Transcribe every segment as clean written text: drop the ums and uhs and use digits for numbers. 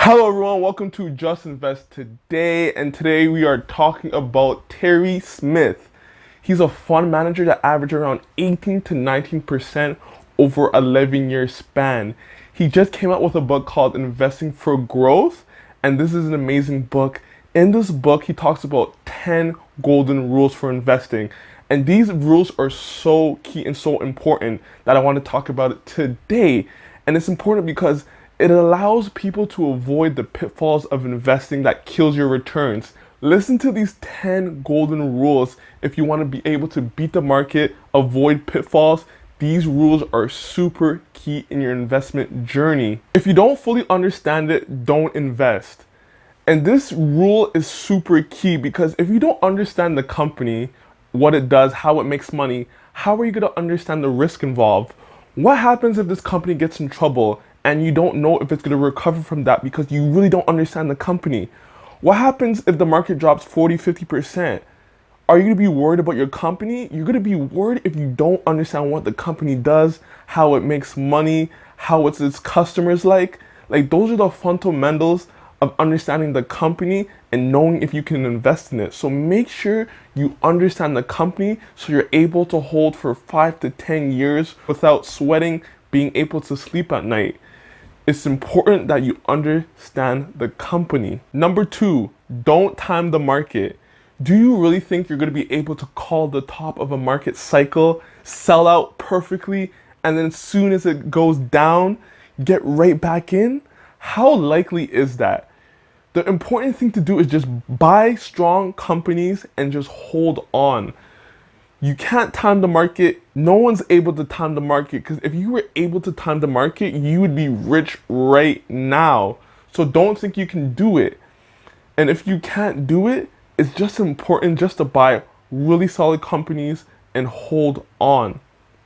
Hello everyone, welcome to Just Invest Today, and today we are talking about Terry Smith. He's a fund manager that averaged around 18 to 19% over 11-year span. He just came out with a book called Investing for Growth, and this is an amazing book. In this book, he talks about 10 golden rules for investing, and these rules are so key and so important that I want to talk about it today. And it's important because it allows people to avoid the pitfalls of investing that kills your returns. Listen to these 10 golden rules if you want to be able to beat the market, avoid pitfalls. These rules are super key in your investment journey. If you don't fully understand it, don't invest. And this rule is super key because if you don't understand the company, what it does, how it makes money, how are you going to understand the risk involved? What happens if this company gets in trouble and you don't know if it's going to recover from that because you really don't understand the company? What happens if the market drops 40-50%? Are you going to be worried about your company? You're going to be worried if you don't understand what the company does, how it makes money, how it's its customers like. Like, those are the fundamentals of understanding the company and knowing if you can invest in it. So make sure you understand the company so you're able to hold for 5 to 10 years without sweating, being able to sleep at night. It's important that you understand the company. Number 2, don't time the market. Do you really think you're going to be able to call the top of a market cycle, sell out perfectly, and then as soon as it goes down, get right back in? How likely is that? The important thing to do is just buy strong companies and just hold on. You can't time the market. No one's able to time the market, because if you were able to time the market, you would be rich right now. So don't think you can do it. And if you can't do it, it's just important just to buy really solid companies and hold on.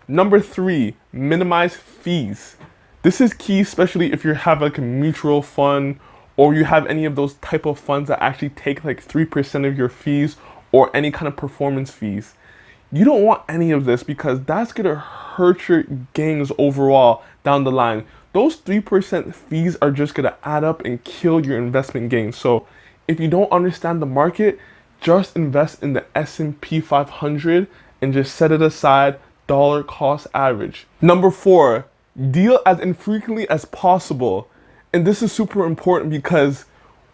Number 3, minimize fees. This is key, especially if you have like a mutual fund or you have any of those type of funds that actually take like 3% of your fees or any kind of performance fees. You don't want any of this because that's going to hurt your gains overall down the line. Those 3% fees are just going to add up and kill your investment gains. So if you don't understand the market, just invest in the S&P 500 and just set it aside, dollar cost average. Number 4, deal as infrequently as possible. And this is super important because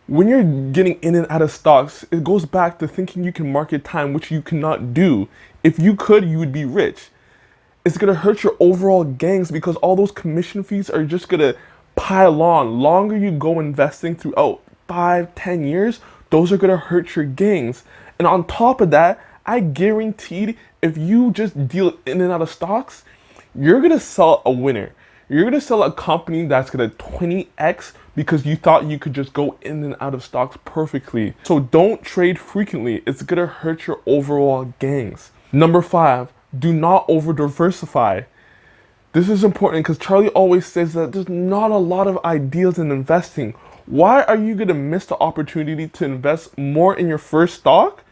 when you're getting in and out of stocks, it goes back to thinking you can market time, which you cannot do. If you could, you would be rich. It's going to hurt your overall gains because all those commission fees are just going to pile on. Longer you go investing throughout 5-10 years, those are going to hurt your gains. And on top of that, I guaranteed if you just deal in and out of stocks, you're going to sell a winner. You're going to sell a company that's going to 20x because you thought you could just go in and out of stocks perfectly. So don't trade frequently. It's going to hurt your overall gains. Number 5, do not over diversify. This is important because Charlie always says that there's not a lot of ideas in investing. Why are you going to miss the opportunity to invest more in your first stock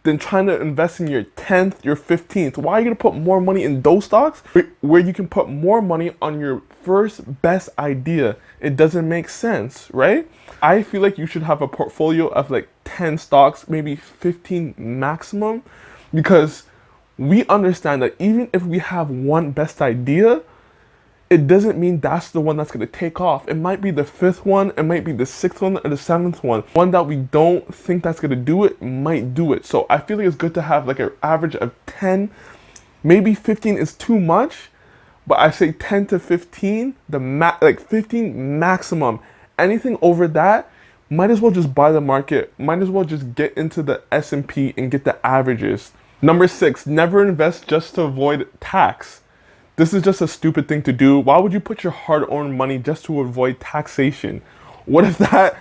than trying to invest in your 10th, your 15th? Why are you going to put more money in those stocks where you can put more money on your first best idea? It doesn't make sense, right? I feel like you should have a portfolio of like 10 stocks, maybe 15 maximum, because we understand that even if we have one best idea, it doesn't mean that's the one that's going to take off. It might be the 5th one, it might be the 6th one, or the 7th one. One that we don't think that's going to do it might do it. So I feel like it's good to have like an average of 10. Maybe 15 is too much, but I say 10 to 15, like 15 maximum. Anything over that, might as well just buy the market. Might as well just get into the S&P and get the averages. Number 6, never invest just to avoid tax. This is just a stupid thing to do. Why would you put your hard-earned money just to avoid taxation? What if that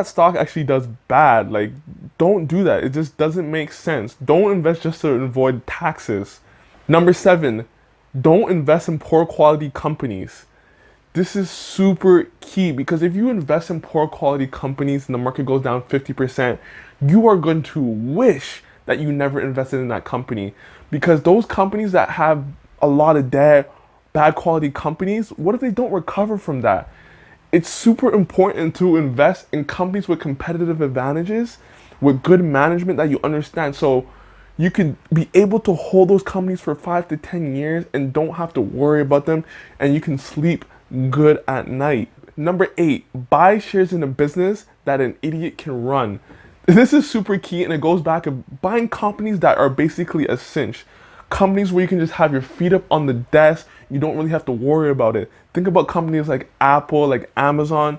stock actually does bad? Like, don't do that. It just doesn't make sense. Don't invest just to avoid taxes. Number 7, don't invest in poor quality companies. This is super key because if you invest in poor quality companies and the market goes down 50%, you are going to wish that you never invested in that company, because those companies that have a lot of debt, bad quality companies, what if they don't recover from that? It's super important to invest in companies with competitive advantages, with good management that you understand. So you can be able to hold those companies for 5 to 10 years and don't have to worry about them, and you can sleep good at night. Number 8, buy shares in a business that an idiot can run. This is super key, and it goes back to buying companies that are basically a cinch. Companies where you can just have your feet up on the desk, you don't really have to worry about it. Think about companies like Apple, like Amazon,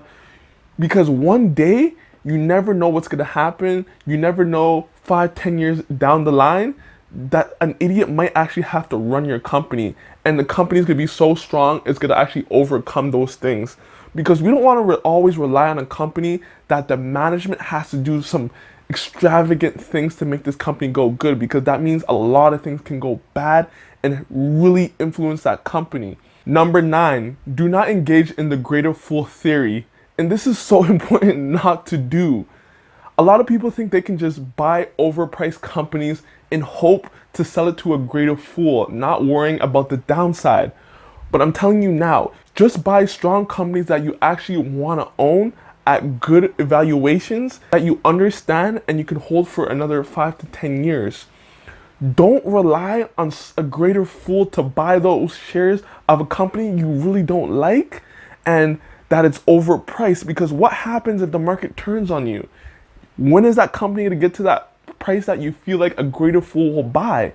because one day you never know what's gonna happen. You never know 5, 10 years down the line that an idiot might actually have to run your company, and the company is gonna be so strong it's gonna actually overcome those things. Because we don't want to always rely on a company that the management has to do some extravagant things to make this company go good, because that means a lot of things can go bad and really influence that company. Number 9, do not engage in the greater fool theory. And this is so important not to do. A lot of people think they can just buy overpriced companies in hope to sell it to a greater fool, not worrying about the downside. But I'm telling you now, just buy strong companies that you actually want to own at good evaluations that you understand and you can hold for another 5 to 10 years. Don't rely on a greater fool to buy those shares of a company you really don't like and that it's overpriced, because what happens if the market turns on you? When is that company to get to that price that you feel like a greater fool will buy?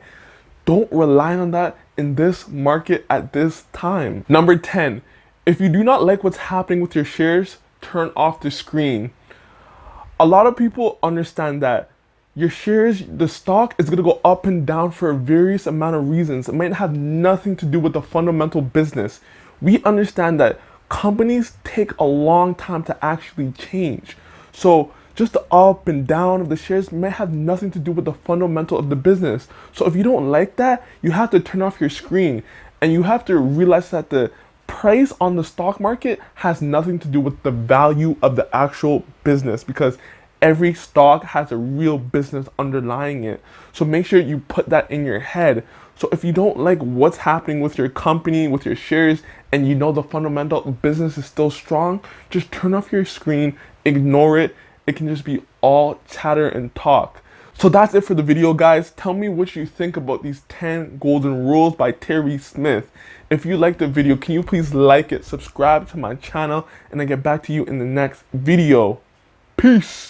Don't rely on that in this market at this time. Number 10, if you do not like what's happening with your shares, turn off the screen. A lot of people understand that your shares, the stock is going to go up and down for a various amount of reasons. It might have nothing to do with the fundamental business. We understand that companies take a long time to actually change. So just the up and down of the shares may have nothing to do with the fundamental of the business. So if you don't like that, you have to turn off your screen, and you have to realize that the price on the stock market has nothing to do with the value of the actual business, because every stock has a real business underlying it. So make sure you put that in your head. So if you don't like what's happening with your company, with your shares, and you know the fundamental business is still strong, just turn off your screen, ignore it. It can just be all chatter and talk. So that's it for the video, guys. Tell me what you think about these 10 golden rules by Terry Smith. If you liked the video, can you please like it, subscribe to my channel, and I'll get back to you in the next video. Peace.